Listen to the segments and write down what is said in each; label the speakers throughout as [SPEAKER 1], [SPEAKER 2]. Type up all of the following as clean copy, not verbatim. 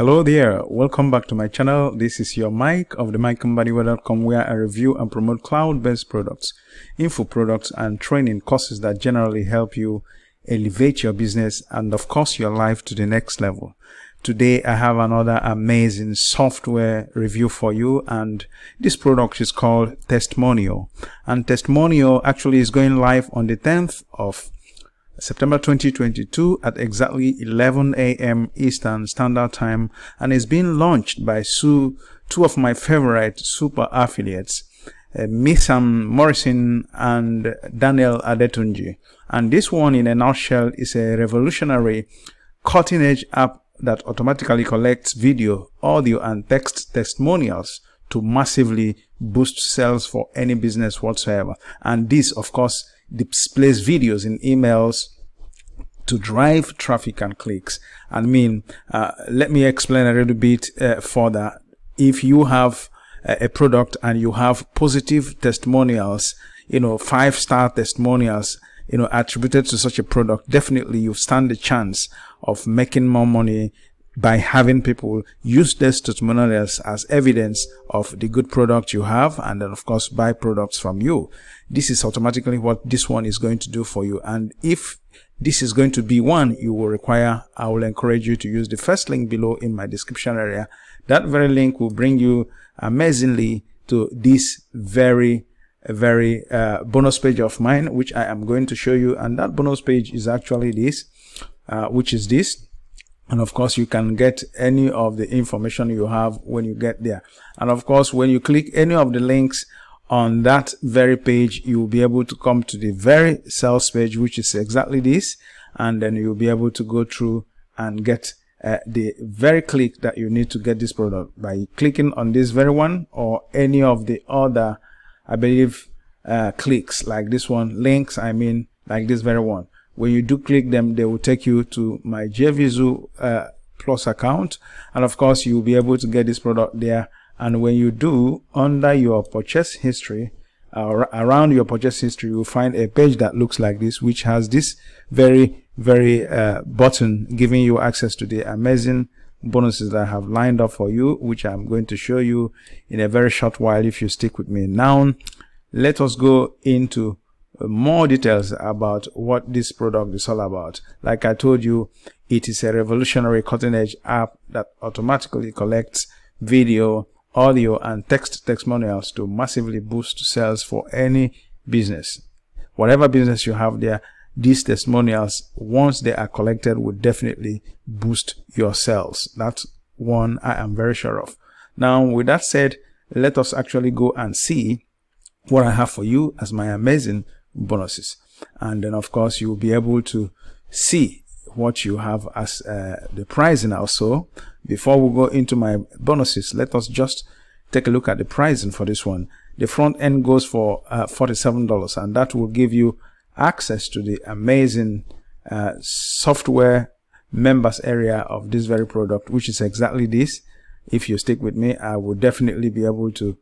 [SPEAKER 1] Hello there, welcome back to my channel. This is your Mike of the Mbadiwe.com, where I review and promote cloud-based products, info products, and training courses that generally help you elevate your business and of course your life to the next level. Today I have another amazing software review for you, and this product is called Testimonial. And Testimonial actually is going live on the 10th of September 2022 at exactly 11 a.m. Eastern Standard Time, and is being launched by two of my favorite super affiliates, Missam Morrison and Daniel Adetunji. And this one, in a nutshell, is a revolutionary cutting-edge app that automatically collects video, audio, and text testimonials to massively boost sales for any business whatsoever. And this, of course, displays videos in emails to drive traffic and clicks. Let me explain a little bit further. If you have a product and you have positive testimonials, 5-star testimonials, attributed to such a product, definitely you stand the chance of making more money by having people use these testimonials as evidence of the good product you have, and then of course buy products from you. This is automatically what this one is going to do for you. And if this is going to be one you will require, I will encourage you to use the first link below in my description area. That very link will bring you amazingly to this very bonus page of mine, which I am going to show you. And that bonus page is actually this, which is this. And of course, you can get any of the information you have when you get there. And of course, when you click any of the links on that very page, you will be able to come to the very sales page, which is exactly this. And then you'll be able to go through and get the very click that you need to get this product by clicking on this very one or any of the other, I believe, clicks like this one, links, like this very one. When you do click them, they will take you to my JVZoo Plus account, and of course you'll be able to get this product there. And when you do, under your purchase history, around your purchase history, you'll find a page that looks like this, which has this very button giving you access to the amazing bonuses that I have lined up for you, which I'm going to show you in a very short while if you stick with me. Now let us go into more details about what this product is all about. Like I told you, it is a revolutionary cutting-edge app that automatically collects video, audio, and text testimonials to massively boost sales for any business. Whatever business you have there, these testimonials, once they are collected, will definitely boost your sales. That's one I am very sure of. Now, with that said, let us actually go and see what I have for you as my amazing bonuses. And then of course you will be able to see what you have as the pricing also. Before we go into my bonuses, let us just take a look at the pricing for this one. The front end goes for $47, and that will give you access to the amazing software members area of this very product, which is exactly this. If you stick with me, I will definitely be able to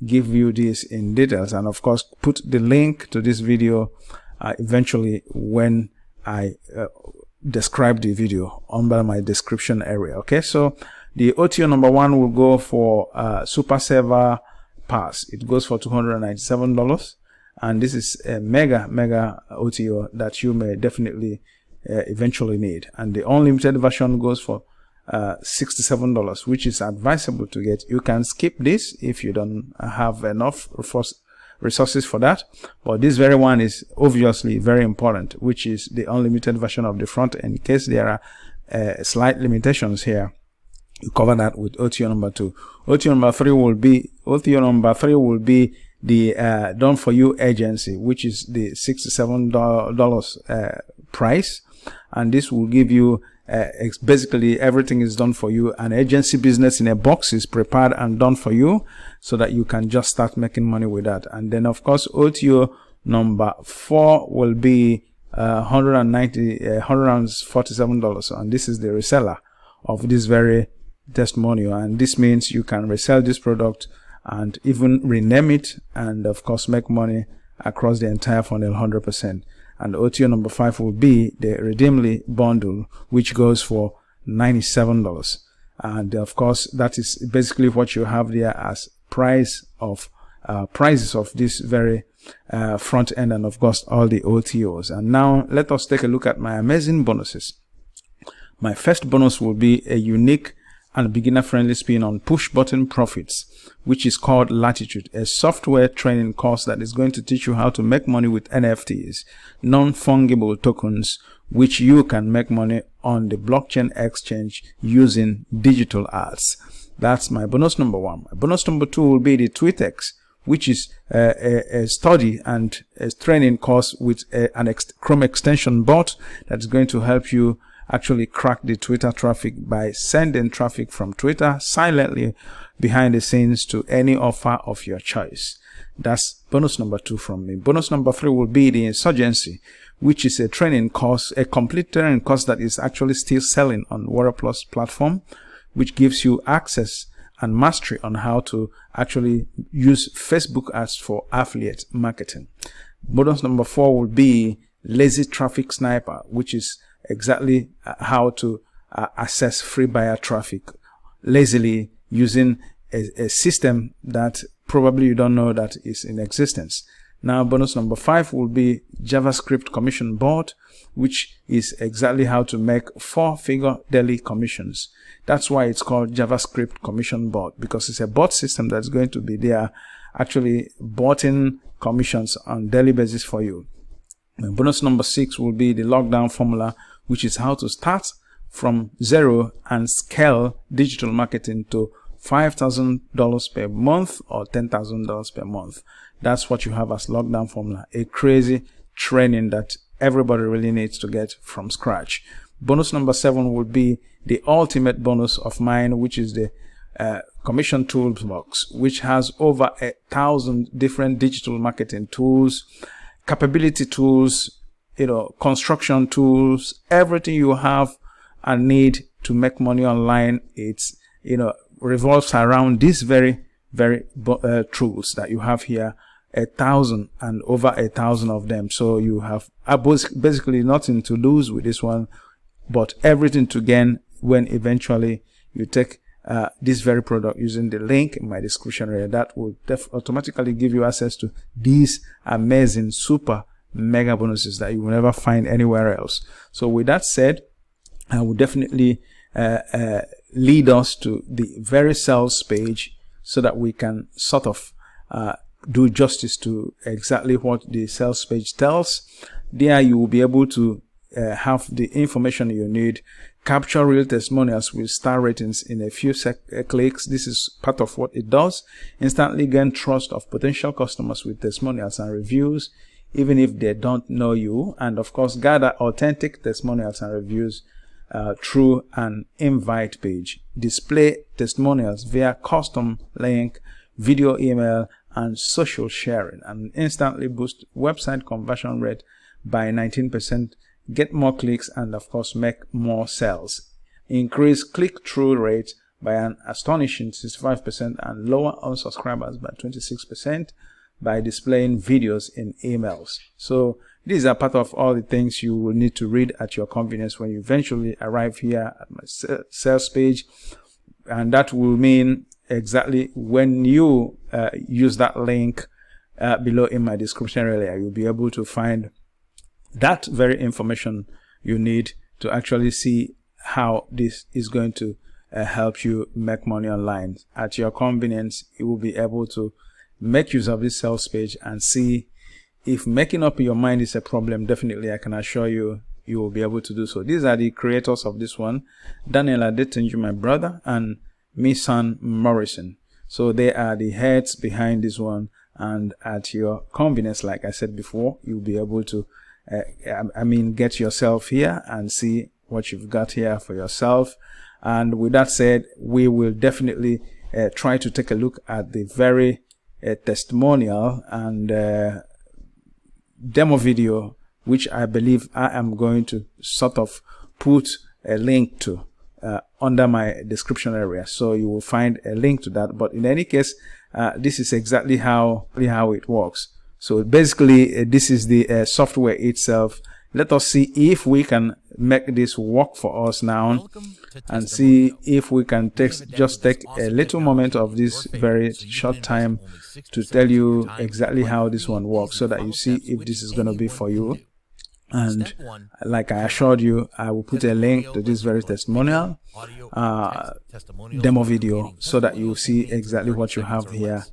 [SPEAKER 1] give you this in details, and of course put the link to this video eventually when I describe the video under my description area. Okay, so the OTO number one will go for Super Server Pass. It goes for $297, and this is a mega OTO that you may definitely eventually need. And the unlimited version goes for $67, which is advisable to get. You can skip this if you don't have enough resources for that, but this very one is obviously very important, which is the unlimited version of the front end. In case there are slight limitations here, you cover that with OTO number 2. OTO number 3 will be the done for you agency, which is the $67 price, and this will give you basically everything is done for you. An agency business in a box is prepared and done for you, so that you can just start making money with that. And then of course OTO number 4 will be $147, and this is the reseller of this very testimonial. And this means you can resell this product and even rename it, and of course make money across the entire funnel 100%. And OTO number 5 will be the Redeemly bundle, which goes for $97. And of course, that is basically what you have there as prices of this very front end, and of course all the OTOs. And now let us take a look at my amazing bonuses. My first bonus will be a unique and beginner-friendly spin on push button profits, which is called Latitude, a software training course that is going to teach you how to make money with NFTs, non-fungible tokens, which you can make money on the blockchain exchange using digital ads. That's my bonus number one. My bonus number two will be the TweetX, which is a study and a training course with an Chrome extension bot that's going to help you actually crack the Twitter traffic by sending traffic from Twitter silently behind the scenes to any offer of your choice. That's bonus number two from me. Bonus number three will be the Insurgency, which is a training course, a complete training course that is actually still selling on Warrior Plus platform, which gives you access and mastery on how to actually use Facebook ads for affiliate marketing. Bonus number four will be Lazy Traffic Sniper, which is exactly how to access free buyer traffic lazily using a system that probably you don't know that is in existence. Now, bonus number five will be JavaScript Commission Board, which is exactly how to make 4-figure daily commissions. That's why it's called JavaScript Commission Board, because it's a bot system that's going to be there actually botting commissions on daily basis for you. And bonus number six will be the lockdown formula, which is how to start from zero and scale digital marketing to $5,000 per month or $10,000 per month. That's what you have as lockdown formula, a crazy training that everybody really needs to get from scratch. Bonus number seven will be the ultimate bonus of mine, which is the commission toolbox, which has over 1,000 different digital marketing tools, capability tools, construction tools, everything you have and need to make money online. It's, revolves around these very tools that you have here, 1,000 and over 1,000 of them. So you have basically nothing to lose with this one, but everything to gain when eventually you take this very product using the link in my description area. That will automatically give you access to these amazing super mega bonuses that you will never find anywhere else. So with that said, I will definitely lead us to the very sales page so that we can sort of do justice to exactly what the sales page tells. There you will be able to have the information you need, capture real testimonials with star ratings in a few clicks. This is part of what it does. Instantly gain trust of potential customers with testimonials and reviews, even if they don't know you. And of course, gather authentic testimonials and reviews through an invite page. Display testimonials via custom link, video, email, and social sharing, and instantly boost website conversion rate by 19%. Get more clicks and of course make more sales. Increase click-through rate by an astonishing 65% and lower unsubscribers by 26% by displaying videos in emails. So these are part of all the things you will need to read at your convenience when you eventually arrive here at my sales page. And that will mean exactly when you use that link below in my description area, you'll be able to find that very information you need to actually see how this is going to help you make money online. At your convenience, you will be able to make use of this sales page and see if making up your mind is a problem. Definitely, I can assure you, you will be able to do so. These are the creators of this one, Daniel Adetunju, my brother, and Misan Morrison. So they are the heads behind this one, and at your convenience, like I said before, you'll be able to get yourself here and see what you've got here for yourself. And with that said, we will definitely try to take a look at the very testimonial and demo video, which I believe I am going to sort of put a link to under my description area. So you will find a link to that. But in any case, this is exactly how it works. So basically, this is the software itself. Let us see if we can make this work for us now, and see if we can just take a little moment of this very short time to tell you exactly how this one works, so that you see if this is going to be for you. And like I assured you, I will put a link to this very testimonial demo video, so that you see exactly what you have here.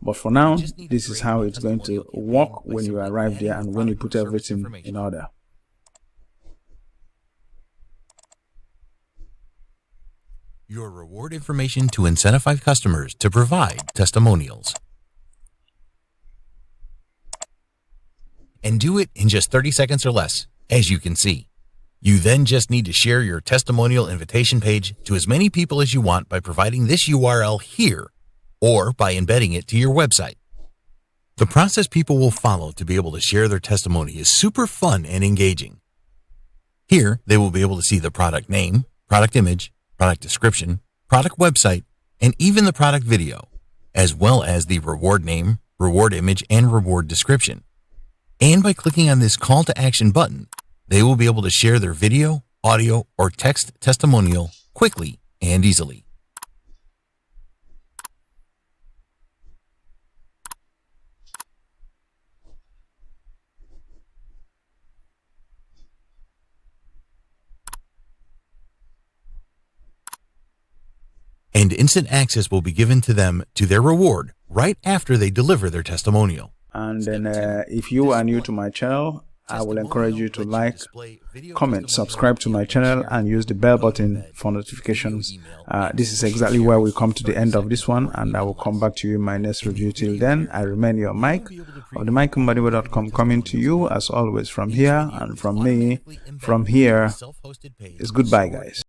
[SPEAKER 1] But for now, this is how it's going to work when you arrive there and when you put everything in order.
[SPEAKER 2] Your reward information to incentivize customers to provide testimonials. And do it in just 30 seconds or less, as you can see. You then just need to share your testimonial invitation page to as many people as you want by providing this URL here, or by embedding it to your website. The process people will follow to be able to share their testimony is super fun and engaging. Here, they will be able to see the product name, product image, product description, product website, and even the product video, as well as the reward name, reward image, and reward description. And by clicking on this call to action button, they will be able to share their video, audio, or text testimonial quickly and easily. And instant access will be given to them to their reward right after they deliver their testimonial.
[SPEAKER 1] And then if you are new to my channel, I will encourage you to like, comment, subscribe to my channel, and use the bell button for notifications. This is exactly where we come to the end of this one, and I will come back to you in my next review. Till then, I remain your Mike of the Mbadiwe.com, coming to you as always from here, and from me, from here is goodbye, guys.